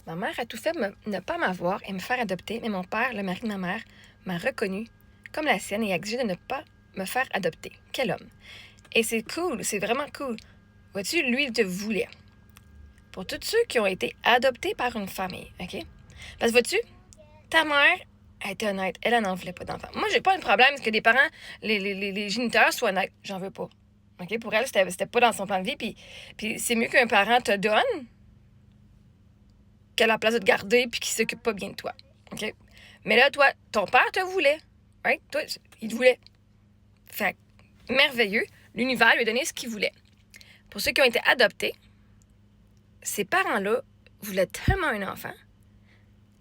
Ma mère a tout fait pour ne pas m'avoir et me faire adopter, mais mon père, le mari de ma mère, m'a reconnue comme la sienne et a exigé de ne pas me faire adopter. Quel homme! Et c'est cool, c'est vraiment cool. Vois-tu, lui, il te voulait. Pour tous ceux qui ont été adoptés par une famille, OK? Parce que vois-tu, ta mère, elle était honnête, elle n'en voulait pas d'enfant. Moi, j'ai pas de problème que des parents, les géniteurs soient honnêtes. J'en veux pas. OK? Pour elle, c'était pas dans son plan de vie. Puis c'est mieux qu'un parent te donne qu'à la place de te garder puis qu'il s'occupe pas bien de toi. OK? Mais là, toi, ton père te voulait. Right? Toi, il te voulait. Fait merveilleux. L'univers lui a donné ce qu'il voulait. Pour ceux qui ont été adoptés, ces parents-là voulaient tellement un enfant.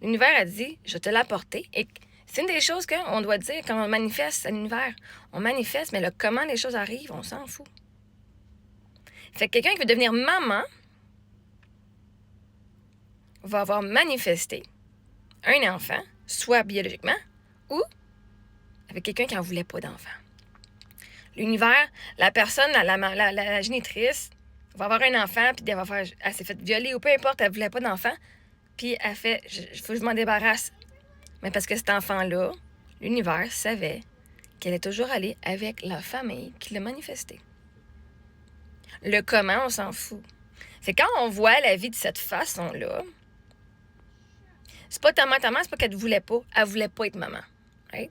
L'univers a dit, je te l'ai apporté. Et c'est une des choses qu'on doit dire quand on manifeste à l'univers. On manifeste, mais là, comment les choses arrivent, on s'en fout. Fait que quelqu'un qui veut devenir maman va avoir manifesté un enfant, soit biologiquement, ou avec quelqu'un qui n'en voulait pas d'enfant. L'univers, la personne, la génitrice, va avoir un enfant, puis elle s'est fait violer, ou peu importe, elle ne voulait pas d'enfant, puis elle fait, il faut que je m'en débarrasse. Mais parce que cet enfant-là, l'univers savait qu'elle est toujours allée avec la famille qui l'a manifesté. Le comment, on s'en fout. C'est quand on voit la vie de cette façon-là, c'est pas ta mère, c'est pas qu'elle ne voulait pas, elle voulait pas être maman. Right?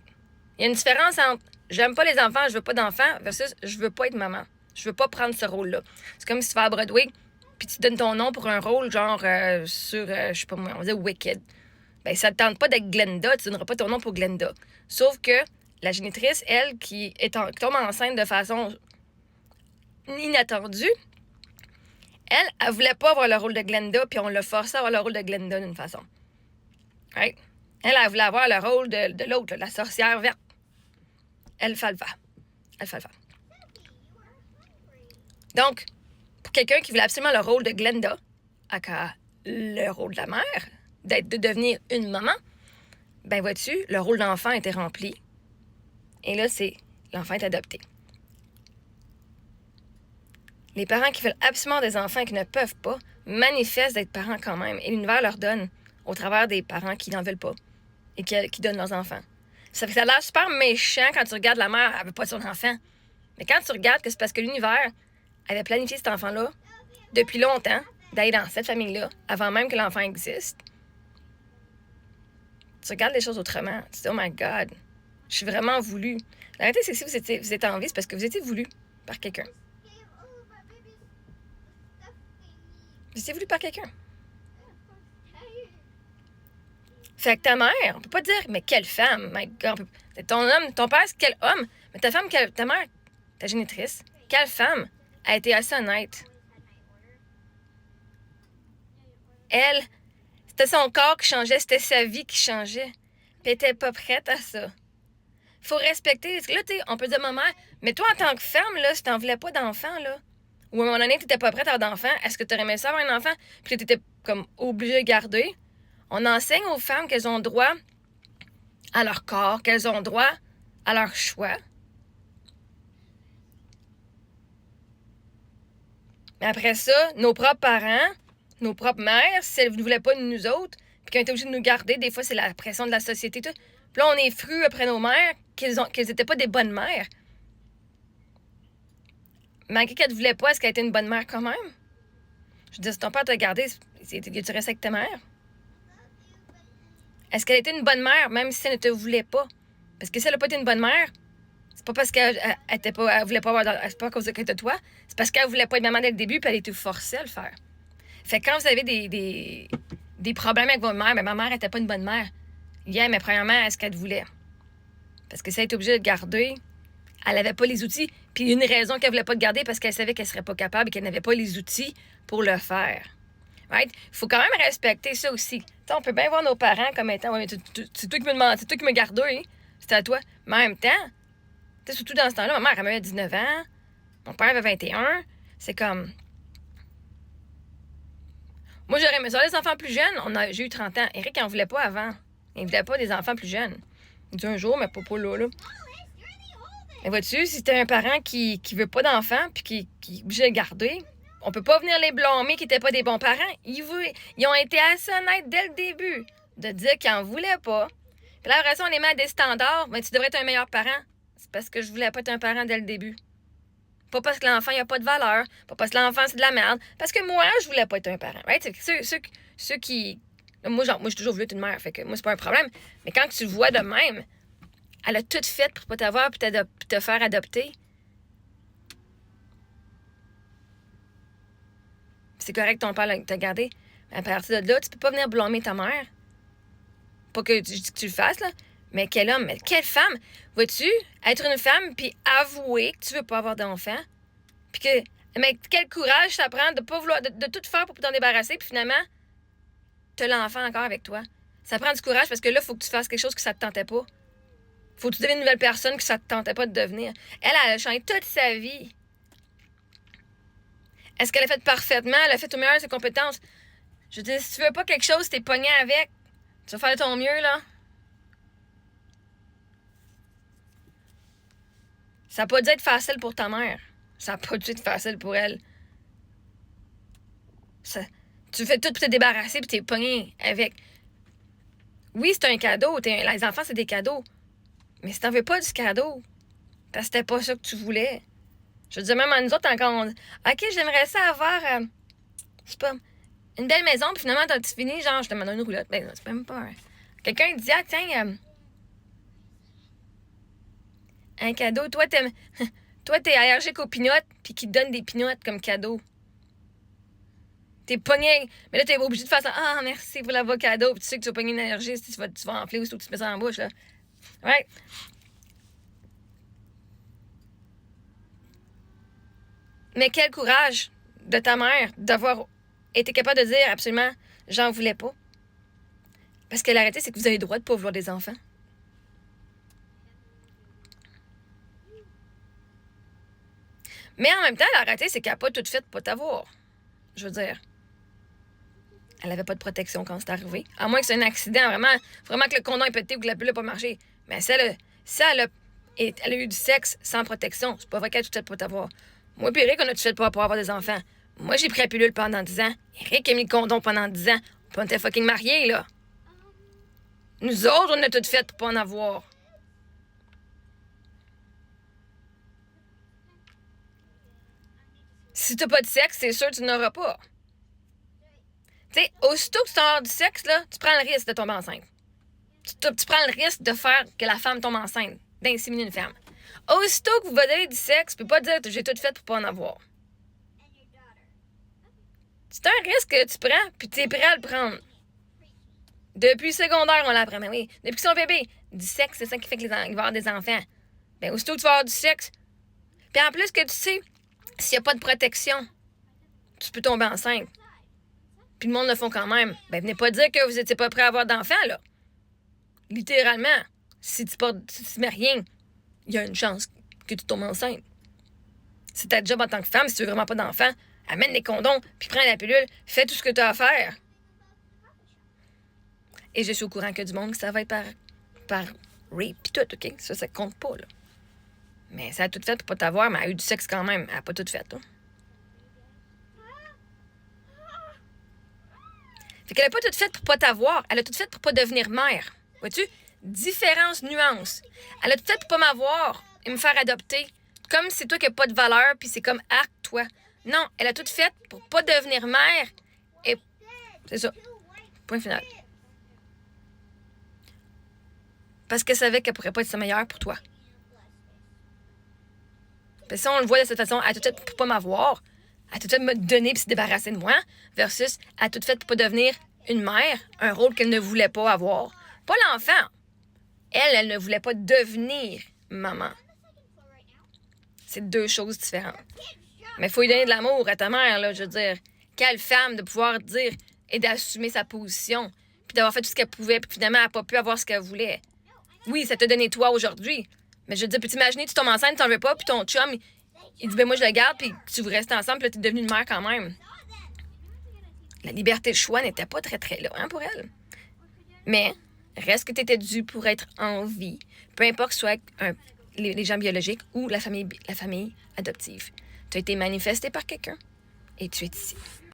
Il y a une différence entre j'aime pas les enfants, je veux pas d'enfants, versus je veux pas être maman. Je veux pas prendre ce rôle-là. C'est comme si tu vas à Broadway, puis tu donnes ton nom pour un rôle, genre sur, je sais pas moi, on va dire Wicked. Ben, ça te tente pas d'être Glenda, tu donneras pas ton nom pour Glenda. Sauf que la génitrice, elle, qui tombe enceinte de façon inattendue, elle voulait pas avoir le rôle de Glenda, puis on l'a forcé à avoir le rôle de Glenda d'une façon. Right? Elle voulait avoir le rôle de l'autre, la sorcière verte. Alfalfa. Donc, pour quelqu'un qui voulait absolument le rôle de Glenda, aka le rôle de la mère, de devenir une maman, ben vois-tu, le rôle d'enfant était rempli. Et là, c'est l'enfant est adopté. Les parents qui veulent absolument des enfants et qui ne peuvent pas manifestent d'être parents quand même. Et l'univers leur donne au travers des parents qui n'en veulent pas et qui donnent leurs enfants. Ça fait que ça a l'air super méchant quand tu regardes la mère, elle veut pas de son enfant. Mais quand tu regardes que c'est parce que l'univers avait planifié cet enfant-là depuis longtemps, d'aller dans cette famille-là, avant même que l'enfant existe, tu regardes les choses autrement. Tu te dis, oh my God, je suis vraiment voulu. La réalité, c'est que si vous êtes en vie, c'est parce que vous étiez voulu par quelqu'un. Vous étiez voulu par quelqu'un. Fait que ta mère, on peut pas dire, mais quelle femme, my God. Ton homme, ton père, c'est quel homme? Mais ta femme, ta mère, ta génitrice, quelle femme a été assez honnête? Elle, c'était son corps qui changeait, c'était sa vie qui changeait. Puis elle était pas prête à ça. Faut respecter. Là, on peut dire, maman, mais toi, en tant que femme, là, si t'en voulais pas d'enfant, là, ou à un moment donné, t'étais pas prête à avoir d'enfant, est-ce que t'aurais aimé ça avoir un enfant, puis t'étais comme obligée de garder? On enseigne aux femmes qu'elles ont droit à leur corps, qu'elles ont droit à leur choix. Mais après ça, nos propres parents, nos propres mères, si elles ne voulaient pas de nous autres, puis qu'elles étaient obligées de nous garder, des fois, c'est la pression de la société, tout. Puis là, on est fru après nos mères, qu'elles n'étaient pas des bonnes mères. Malgré qu'elles ne voulaient pas, est-ce qu'elle était une bonne mère quand même? Je veux dire, si ton père t'a gardé, tu restes avec ta mère? Est-ce qu'elle était une bonne mère, même si elle ne te voulait pas? Parce que si elle n'a pas été une bonne mère, c'est pas parce qu'elle voulait pas avoir... C'est pas à cause de toi. C'est parce qu'elle voulait pas être maman dès le début, puis elle était forcée à le faire. Fait que quand vous avez des problèmes avec votre mère, mais ma mère n'était pas une bonne mère. Mais premièrement, est-ce qu'elle te voulait? Parce que si elle était obligée de garder, elle n'avait pas les outils. Puis une raison qu'elle voulait pas te garder, parce qu'elle savait qu'elle serait pas capable et qu'elle n'avait pas les outils pour le faire. Right? Faut quand même respecter ça aussi. T'sais, on peut bien voir nos parents comme étant, ouais, mais c'est toi qui me demandes, c'est toi qui me gardes, hein? C'est à toi. Mais en même temps, surtout dans ce temps-là, ma mère avait 19 ans, mon père avait 21. C'est comme... Moi, j'aurais aimé ça, les enfants plus jeunes. J'ai eu 30 ans. Eric, il n'en voulait pas avant. Il ne voulait pas des enfants plus jeunes. Il dit un jour, mais pas là. Mais vois-tu, si t'es un parent qui veut pas d'enfants puis qui est obligé de garder, On peut pas venir les blâmer qu'ils n'étaient pas des bons parents. Ils ont été assez honnêtes dès le début de dire qu'ils n'en voulaient pas. Puis là, après ça, on les met à des standards. Ben, tu devrais être un meilleur parent. C'est parce que je voulais pas être un parent dès le début. Pas parce que l'enfant n'a pas de valeur. Pas parce que l'enfant, c'est de la merde. Parce que moi, je voulais pas être un parent. Right? Ceux qui... Moi, j'ai toujours voulu être une mère. Fait que moi, c'est pas un problème. Mais quand tu le vois de même, elle a tout fait pour pas t'avoir puis te faire adopter. C'est correct, ton père t'a gardé. Mais à partir de là, tu peux pas venir blâmer ta mère. Pas que je dis que tu le fasses, là. Mais quel homme, mais quelle femme. Vois-tu, être une femme puis avouer que tu veux pas avoir d'enfant. Puis que, mais quel courage ça prend de pas vouloir, de tout faire pour t'en débarrasser. Puis finalement, t'as l'enfant encore avec toi. Ça prend du courage parce que là, il faut que tu fasses quelque chose que ça te tentait pas. Faut que tu deviennes une nouvelle personne que ça te tentait pas de devenir. Elle a changé toute sa vie. Est-ce qu'elle a fait parfaitement? Elle a fait au meilleur de ses compétences? Je veux dire, si tu veux pas quelque chose, t'es pogné avec. Tu vas faire de ton mieux, là. Ça n'a pas dû être facile pour ta mère. Ça n'a pas dû être facile pour elle. Tu fais tout pour te débarrasser puis t'es pogné avec. Oui, c'est un cadeau. Les enfants, c'est des cadeaux. Mais si t'en veux pas du cadeau, parce que c'était pas ça que tu voulais. Je veux dire, même à nous autres, encore, OK, j'aimerais ça avoir, je sais pas, une belle maison, puis finalement, tu finis, genre, je te demande une roulotte. Ben, c'est même pas. Quelqu'un dit, ah, tiens, un cadeau. Toi, t'es allergique aux pinottes, puis qui te donne des pinottes comme cadeau. T'es pogné. Mais là, t'es obligé de faire ça. Ah, merci pour l'avocado. Puis tu sais que tu vas pogner une allergie si tu vas enfler ou si tu te mets ça en bouche, là. Ouais. Mais quel courage de ta mère d'avoir été capable de dire absolument, j'en voulais pas. Parce que la réalité, c'est que vous avez le droit de pas vouloir des enfants. Mais en même temps, la réalité, c'est qu'elle n'a pas tout fait pour pas t'avoir. Je veux dire, elle avait pas de protection quand c'est arrivé. À moins que c'est un accident, vraiment que le condom est pété ou que la pilule n'a pas marché. Mais si elle a eu du sexe sans protection, c'est pas vrai qu'elle a tout fait pour t'avoir. Moi et Eric, on a tout fait pour avoir des enfants. Moi, j'ai pris la pilule pendant 10 ans. Eric a mis le condom pendant 10 ans. Puis on était fucking mariés, là. Nous autres, on a tout fait pour pas en avoir. Si t'as pas de sexe, c'est sûr que tu n'auras pas. Tu sais, aussitôt que tu as du sexe, là, tu prends le risque de tomber enceinte. Tu prends le risque de faire que la femme tombe enceinte, d'inséminer une femme. Aussitôt que vous avez du sexe, tu peux pas dire que j'ai tout fait pour pas en avoir. C'est un risque que tu prends, puis tu es prêt à le prendre. Depuis le secondaire, on l'apprend. Mais oui, depuis qu'ils sont bébés, du sexe, c'est ça qui fait qu'il va y avoir des enfants. Ben, aussitôt que tu vas avoir du sexe. Puis en plus que tu sais, s'il n'y a pas de protection, tu peux tomber enceinte. Puis le monde le font quand même. Ben, venez pas dire que vous n'étiez pas prêt à avoir d'enfants, là. Littéralement. Si tu mets rien, il y a une chance que tu tombes enceinte. C'est ta job en tant que femme, si tu veux vraiment pas d'enfants, amène les condoms, puis prends la pilule, fais tout ce que tu as à faire. Et je suis au courant que du monde, ça va être par rape pis tout, OK? Ça compte pas, là. Mais ça a tout fait pour pas t'avoir, mais elle a eu du sexe quand même. Elle a pas tout fait, là. Fait qu'elle a pas tout fait pour pas t'avoir. Elle a tout fait pour pas devenir mère. Vois-tu? Différentes nuances. Elle a tout fait pour pas m'avoir et me faire adopter. Comme c'est toi qui n'as pas de valeur, puis c'est comme arc, toi. Non, elle a tout fait pour pas devenir mère. Et c'est ça. Point final. Parce qu'elle savait qu'elle pourrait pas être sa meilleure pour toi. Puis si on le voit de cette façon, elle a tout fait pour pas m'avoir. Elle a tout fait pour me donner puis se débarrasser de moi. Versus, elle a tout fait pour pas devenir une mère, un rôle qu'elle ne voulait pas avoir. Pas l'enfant. Elle ne voulait pas devenir maman. C'est deux choses différentes. Mais il faut lui donner de l'amour à ta mère, là, je veux dire. Quelle femme de pouvoir dire et d'assumer sa position, puis d'avoir fait tout ce qu'elle pouvait, puis finalement, elle n'a pas pu avoir ce qu'elle voulait. Oui, ça t'a donné toi aujourd'hui. Mais je veux dire, peux t'imaginer, tu tombes enceinte, tu t'en veux pas, puis ton chum, il dit, ben moi, je le garde, puis tu vous restez ensemble, puis là, t'es devenue une mère quand même. La liberté de choix n'était pas très, très là, hein, pour elle. Mais, reste que t'étais dû pour être en vie, peu importe soit les gens biologiques ou la famille adoptive. Tu as été manifesté par quelqu'un et tu es ici.